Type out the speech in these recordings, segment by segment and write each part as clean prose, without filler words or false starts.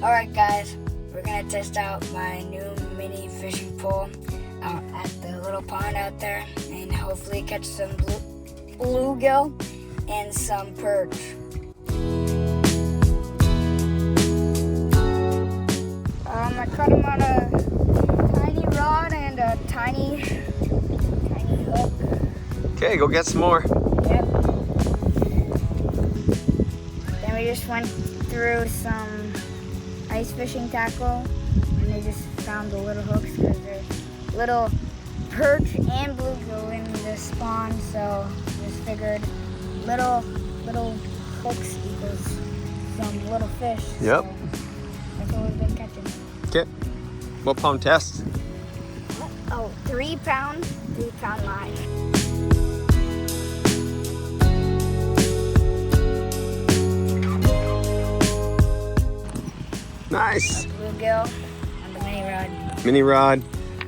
Alright guys, we're gonna test out my new mini fishing pole out at the little pond out there and hopefully catch some bluegill and some perch. I caught them on a tiny rod and a tiny hook. Okay, go get some more. Yep. Then we just went through some ice fishing tackle and they just found the little hooks because there's little perch and bluegill in the spawn, so just figured little hooks equals some little fish. Yep. So that's what we've been catching. Okay. What pound test? Oh, 3 pound line. Nice. A bluegill on the mini rod. Mini rod.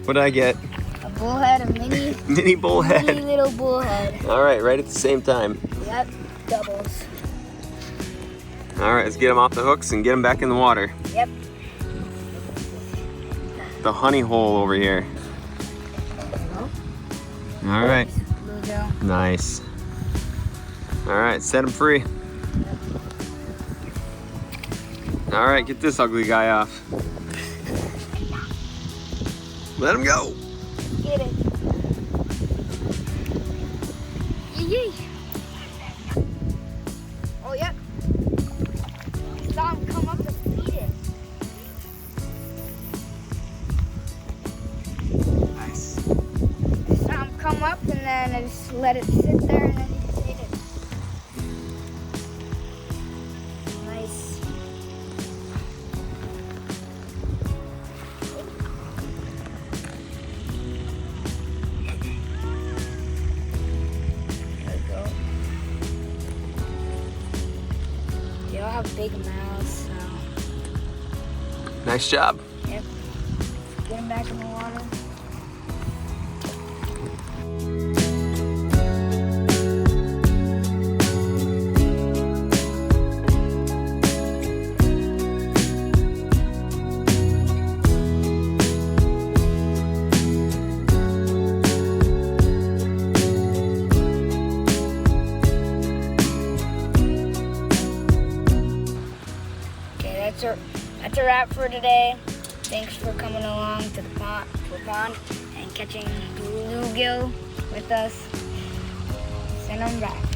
What did I get? A bullhead, a mini Mini bullhead. mini little bullhead. All right, right at the same time. Yep, doubles. All right, let's get them off the hooks and get them back in the water. Yep. The honey hole over here. All right. Bluegill. Nice. All right, set him free. All right, get this ugly guy off. Let him go. Get it. Yee. Oh, yep. I saw him come up and feed it. Nice. I saw him come up and then I just let it sit there and then he just ate it. Nice. There we go. They all have big mouths, so Nice job. yep. Get them back in the water. That's a wrap for today. Thanks for coming along to the pond and catching bluegill with us. Send them back.